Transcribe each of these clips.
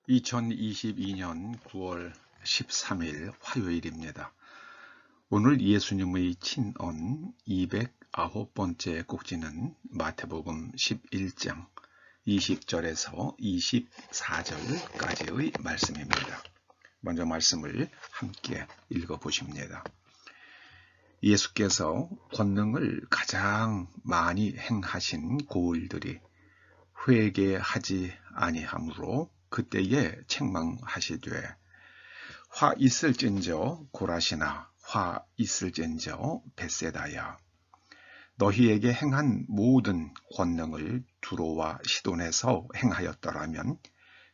2022년 9월 13일 화요일입니다. 오늘 예수님의 친언 209번째 꼭지는 마태복음 11장 20절에서 24절까지의 말씀입니다. 먼저 말씀을 함께 읽어보십니다. 예수께서 권능을 가장 많이 행하신 고을들이 회개하지 아니하므로 그때에 책망하시되 화 있을진저 고라시나 화 있을진저 벳세다야 너희에게 행한 모든 권능을 두로와 시돈에서 행하였더라면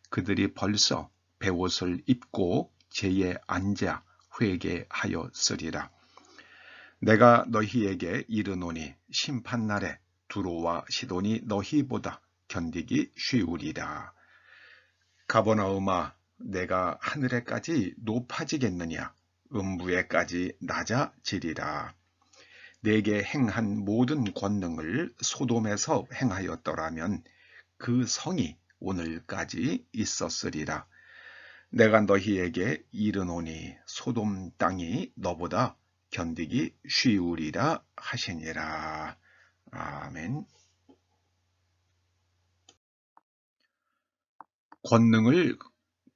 그들이 벌써 베옷을 입고 제에 앉아 회개하였으리라. 내가 너희에게 이르노니 심판날에 두로와 시돈이 너희보다 견디기 쉬우리라. 가버나움아, 내가 하늘에까지 높아지겠느냐? 음부에까지 낮아지리라. 내게 행한 모든 권능을 소돔에서 행하였더라면 그 성이 오늘까지 있었으리라. 내가 너희에게 이르노니 소돔 땅이 너보다 견디기 쉬우리라 하시니라. 아멘. 권능을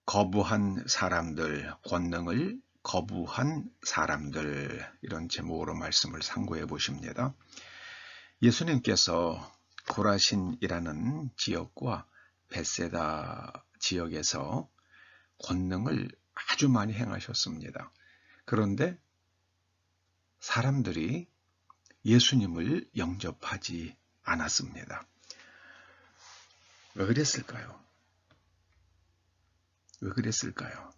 거부한 사람들, 권능을 거부한 사람들, 이런 제목으로 말씀을 상고해 보십니다. 예수님께서 고라신이라는 지역과 벳세다 지역에서 권능을 아주 많이 행하셨습니다. 그런데 사람들이 예수님을 영접하지 않았습니다. 왜 그랬을까요? 왜 그랬을까요?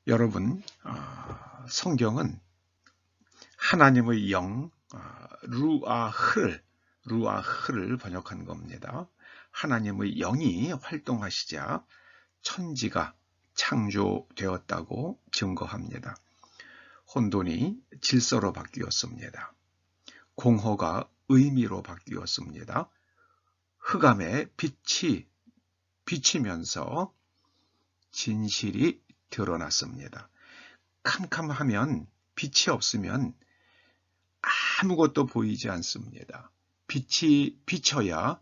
여러분, 성경은 하나님의 영, 루아흐를 번역한 겁니다. 하나님의 영이 활동하시자 천지가 창조되었다고 증거합니다. 혼돈이 질서로 바뀌었습니다. 공허가 의미로 바뀌었습니다. 흑암에 빛이 비치면서 진실이 드러났습니다. 캄캄하면 빛이 없으면 아무것도 보이지 않습니다. 빛이 비쳐야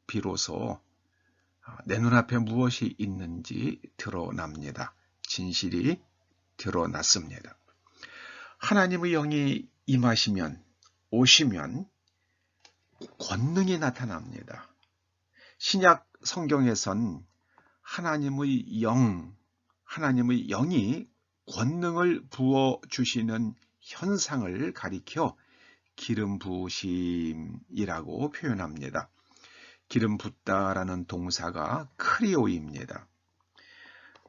비로소 내 눈앞에 무엇이 있는지 드러납니다. 진실이 드러났습니다. 하나님의 영이 임하시면, 오시면 권능이 나타납니다. 신약 성경에선 하나님의 영이 권능을 부어주시는 현상을 가리켜 기름 부으심이라고 표현합니다. 기름 붓다라는 동사가 크리오입니다.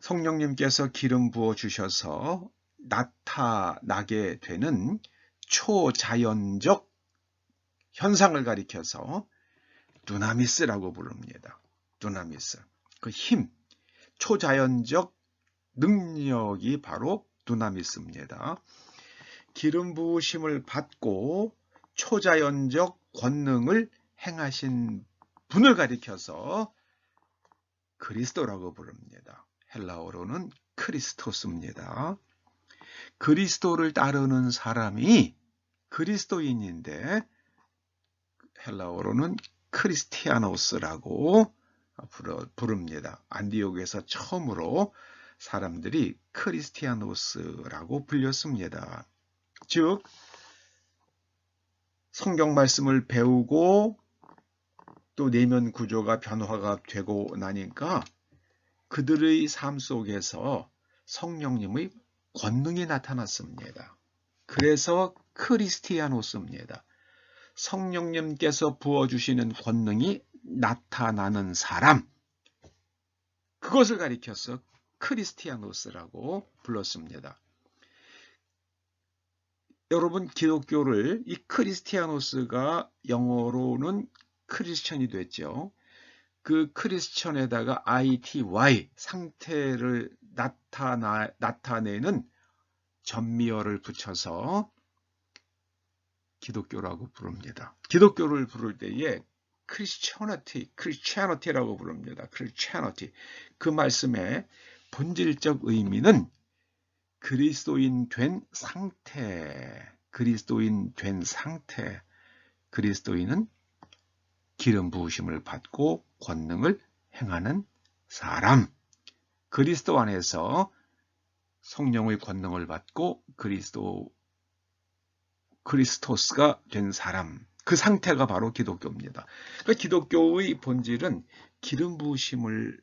성령님께서 기름 부어주셔서 나타나게 되는 초자연적 현상을 가리켜서 두나미스라고 부릅니다. 두나미스. 그 힘, 초자연적 능력이 바로 두나미스입니다. 기름 부으심을 받고 초자연적 권능을 행하신 분을 가리켜서 그리스도라고 부릅니다. 헬라어로는 크리스토스입니다. 그리스도를 따르는 사람이 그리스도인인데 헬라어로는 크리스티아노스라고 부릅니다. 안디옥에서 처음으로 사람들이 크리스티아노스라고 불렸습니다. 즉 성경 말씀을 배우고 또 내면 구조가 변화가 되고 나니까 그들의 삶 속에서 성령님의 권능이 나타났습니다. 그래서 크리스티아노스입니다. 성령님께서 부어주시는 권능이 나타나는 사람, 그것을 가리켜서 크리스티아노스라고 불렀습니다. 여러분, 기독교를 이 크리스티아노스가 영어로는 크리스천이 됐죠. 그 크리스천에다가 ITY, 상태를 나타내는 전미어를 붙여서 기독교라고 부릅니다. 기독교를 부를 때에 크리스티애니티라고 부릅니다. 크리스티애니티. 그 말씀의 본질적 의미는 그리스도인 된 상태, 그리스도인은 기름 부으심을 받고 권능을 행하는 사람, 그리스도 안에서 성령의 권능을 받고 그리스토스가 된 사람, 그 상태가 바로 기독교입니다. 그러니까 기독교의 본질은 기름 부으심을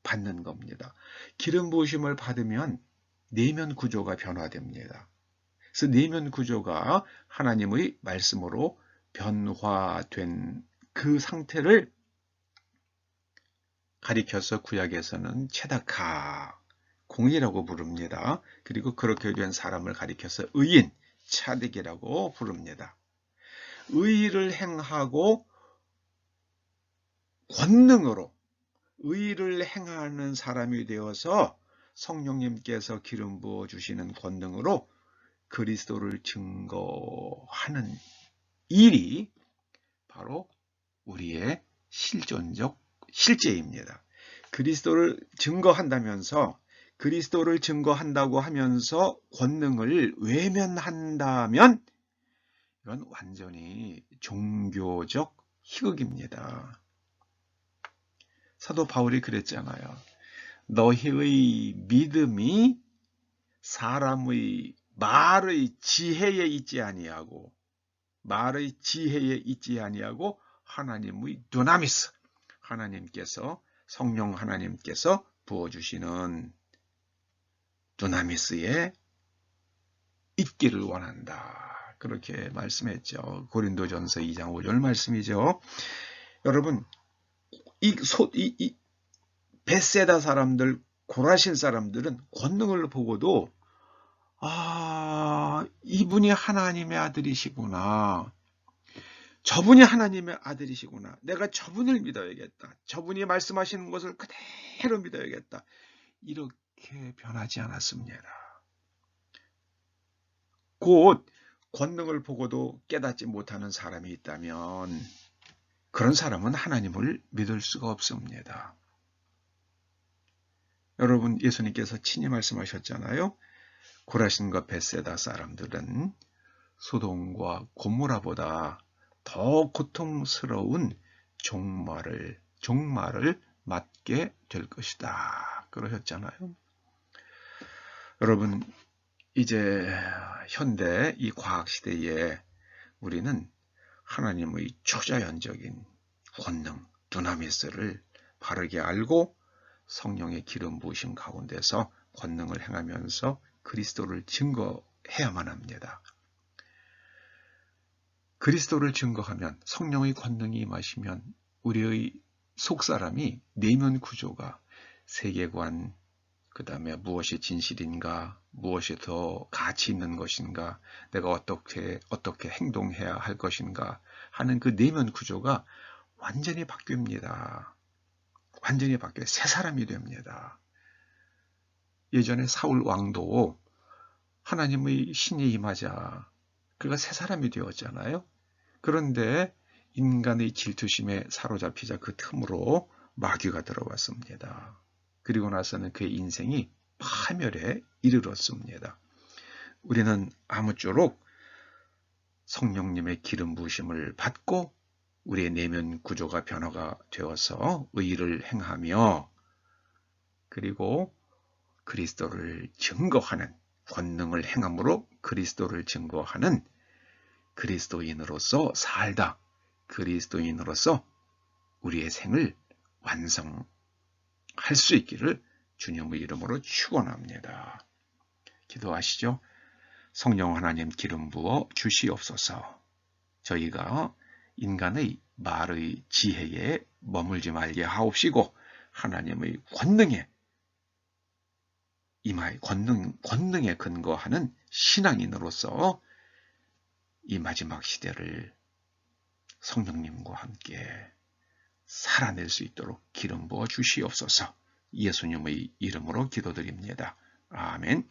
받는 겁니다. 기름 부으심을 받으면 내면 구조가 변화됩니다. 그래서 내면 구조가 하나님의 말씀으로 변화된 그 상태를 가리켜서 구약에서는 체다카, 공의라고 부릅니다. 그리고 그렇게 된 사람을 가리켜서 의인, 차딕이라고 부릅니다. 의의를 행하고 권능으로 의의를 행하는 사람이 되어서 성령님께서 기름 부어 주시는 권능으로 그리스도를 증거하는 일이 바로 우리의 실제입니다. 그리스도를 증거한다고 하면서 권능을 외면한다면 이건 완전히 종교적 희극입니다. 사도 바울이 그랬잖아요. 너희의 믿음이 사람의 말의 지혜에 있지 아니하고 하나님의 두나미스, 성령 하나님께서 부어주시는 두나미스에 있기를 원한다. 그렇게 말씀했죠. 고린도전서 2장 5절 말씀이죠. 여러분, 이 벳세다 사람들, 고라신 사람들은 권능을 보고도 이분이 하나님의 아들이시구나. 저분이 하나님의 아들이시구나. 내가 저분을 믿어야겠다. 저분이 말씀하시는 것을 그대로 믿어야겠다. 이렇게 변하지 않았습니다. 곧 권능을 보고도 깨닫지 못하는 사람이 있다면 그런 사람은 하나님을 믿을 수가 없습니다. 여러분, 예수님께서 친히 말씀하셨잖아요. 고라신과 벳세다 사람들은 소돔과 고모라보다 더 고통스러운 종말을 맞게 될 것이다. 그러셨잖아요. 여러분, 이제 현대 이 과학시대에 우리는 하나님의 초자연적인 권능, 두나미스를 바르게 알고 성령의 기름 부으심 가운데서 권능을 행하면서 그리스도를 증거해야만 합니다. 그리스도를 증거하면 성령의 권능이 임하시면 우리의 속사람이 내면 구조가 세계관, 그 다음에 무엇이 진실인가, 무엇이 더 가치 있는 것인가, 내가 어떻게 행동해야 할 것인가 하는 그 내면 구조가 완전히 바뀝니다. 완전히 바뀌어요. 새 사람이 됩니다. 예전에 사울 왕도 하나님의 신이 임하자 그가 새 사람이 되었잖아요. 그런데 인간의 질투심에 사로잡히자 그 틈으로 마귀가 들어왔습니다. 그리고 나서는 그의 인생이 파멸에 이르렀습니다. 우리는 아무쪼록 성령님의 기름 부으심을 받고 우리의 내면 구조가 변화가 되어서 의의를 행하며 그리고 그리스도를 증거하는 권능을 행함으로 그리스도를 증거하는 그리스도인으로서 살다. 그리스도인으로서 우리의 생을 완성할 수 있기를 주님의 이름으로 축원합니다. 기도하시죠. 성령 하나님 기름 부어 주시옵소서. 저희가 인간의 말의 지혜에 머물지 말게 하옵시고 하나님의 권능에 권능에 근거하는 신앙인으로서 이 마지막 시대를 성령님과 함께 살아낼 수 있도록 기름 부어 주시옵소서. 예수님의 이름으로 기도드립니다. 아멘.